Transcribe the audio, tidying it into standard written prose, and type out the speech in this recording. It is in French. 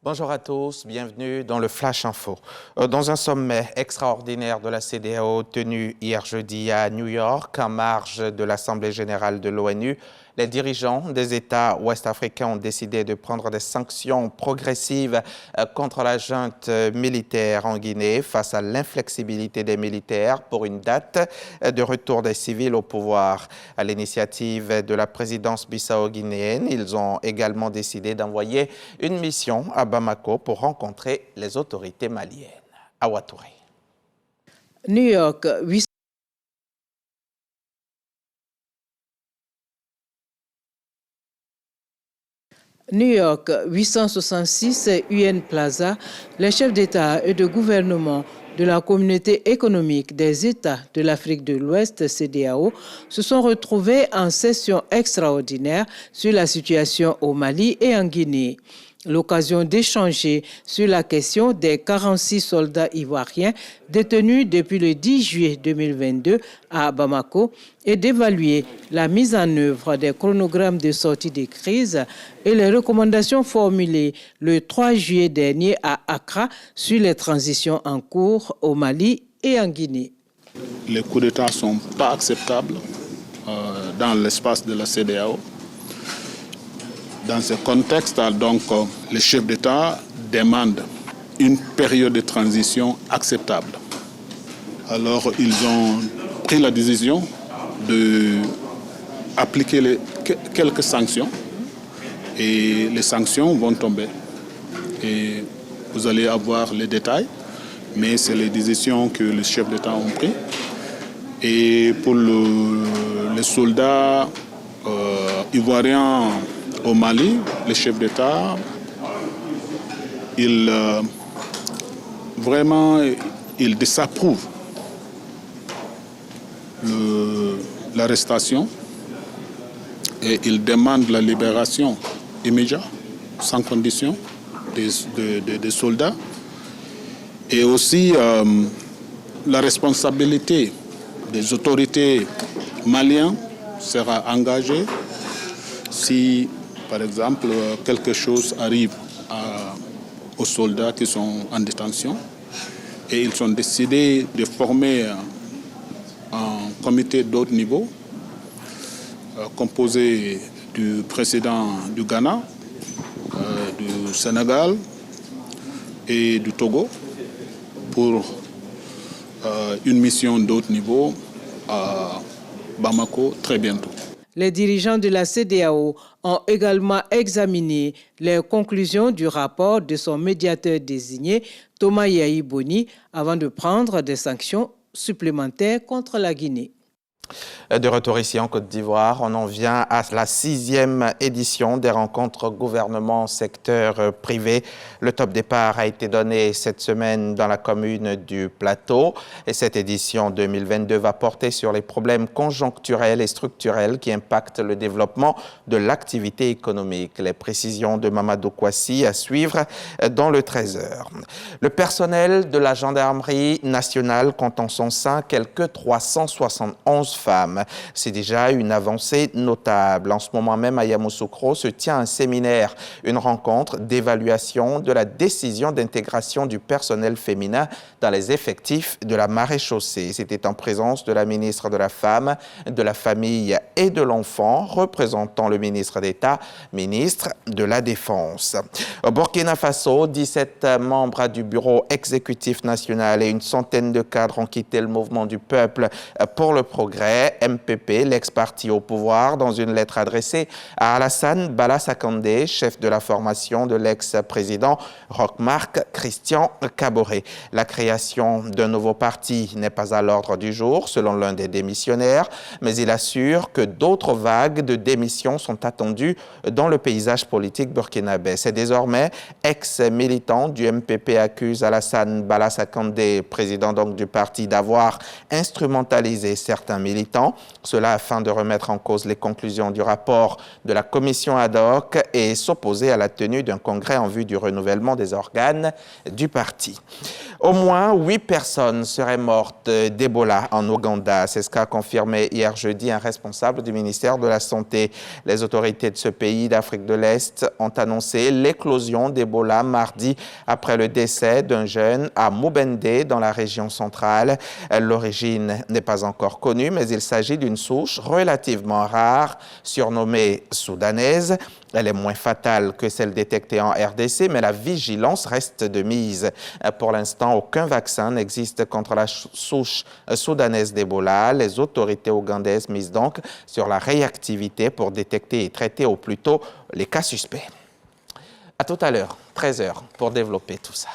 Bonjour à tous, bienvenue dans le Flash Info. Dans un sommet extraordinaire de la CEDEAO tenu hier jeudi à New York, en marge de l'Assemblée générale de l'ONU, les dirigeants des États ouest-africains ont décidé de prendre des sanctions progressives contre la junte militaire en Guinée face à l'inflexibilité des militaires pour une date de retour des civils au pouvoir. À l'initiative de la présidence bissau-guinéenne, ils ont également décidé d'envoyer une mission à Bamako pour rencontrer les autorités maliennes. Awa Touré. New York, New York, 866 UN Plaza, les chefs d'État et de gouvernement de la communauté économique des États de l'Afrique de l'Ouest, CEDEAO, se sont retrouvés en session extraordinaire sur la situation au Mali et en Guinée. L'occasion d'échanger sur la question des 46 soldats ivoiriens détenus depuis le 10 juillet 2022 à Bamako et d'évaluer la mise en œuvre des chronogrammes de sortie de crise et les recommandations formulées le 3 juillet dernier à Accra sur les transitions en cours au Mali et en Guinée. Les coups d'État ne sont pas acceptables dans l'espace de la CEDEAO. Dans ce contexte, donc, les chefs d'État demandent une période de transition acceptable. Alors, ils ont pris la décision d'appliquer quelques sanctions et les sanctions vont tomber. Et vous allez avoir les détails, mais c'est les décisions que les chefs d'État ont prises. Et pour les soldats ivoiriens au Mali, les chefs d'État, ils désapprouvent l'arrestation et ils demandent la libération immédiate, sans condition, des soldats. Et aussi la responsabilité des autorités maliennes sera engagée si, par exemple, quelque chose arrive aux soldats qui sont en détention. Et ils ont décidé de former un comité d'autre niveau composé du président du Ghana, du Sénégal et du Togo pour une mission d'autre niveau à Bamako très bientôt. Les dirigeants de la CEDEAO ont également examiné les conclusions du rapport de son médiateur désigné, Thomas Yahi Boni, avant de prendre des sanctions supplémentaires contre la Guinée. De retour ici en Côte d'Ivoire, on en vient à la 6e édition des rencontres gouvernement-secteur privé. Le top départ a été donné cette semaine dans la commune du Plateau et cette édition 2022 va porter sur les problèmes conjoncturels et structurels qui impactent le développement de l'activité économique. Les précisions de Mamadou Kouassi à suivre dans le 13h. Le personnel de la gendarmerie nationale compte en son sein quelques 371 femmes. C'est déjà une avancée notable. En ce moment même, à Yamoussoukro se tient un séminaire, une rencontre d'évaluation de la décision d'intégration du personnel féminin dans les effectifs de la maréchaussée. C'était en présence de la ministre de la Femme, de la Famille et de l'Enfant, représentant le ministre d'État, ministre de la Défense. Au Burkina Faso, 17 membres du bureau exécutif national et une centaine de cadres ont quitté le mouvement du peuple pour le progrès, MPP, l'ex-parti au pouvoir, dans une lettre adressée à Alassane Balassane Kandé, chef de la formation de l'ex-président Roch-Marc Christian Kaboré. La création d'un nouveau parti n'est pas à l'ordre du jour, selon l'un des démissionnaires, mais il assure que d'autres vagues de démissions sont attendues dans le paysage politique burkinabé. C'est désormais ex-militant du MPP accuse Alassane Balassane Kandé, président donc du parti, d'avoir instrumentalisé certains militants militants. Cela afin de remettre en cause les conclusions du rapport de la commission ad hoc et s'opposer à la tenue d'un congrès en vue du renouvellement des organes du parti. Au moins 8 personnes seraient mortes d'Ebola en Ouganda. C'est ce qu'a confirmé hier jeudi un responsable du ministère de la Santé. Les autorités de ce pays d'Afrique de l'Est ont annoncé l'éclosion d'Ebola mardi après le décès d'un jeune à Mubende dans la région centrale. L'origine n'est pas encore connue, mais il s'agit d'une souche relativement rare, surnommée soudanaise. Elle est moins fatale que celle détectée en RDC, mais la vigilance reste de mise. Pour l'instant, aucun vaccin n'existe contre la souche soudanaise d'Ebola. Les autorités ougandaises misent donc sur la réactivité pour détecter et traiter au plus tôt les cas suspects. À tout à l'heure, 13h, pour développer tout ça.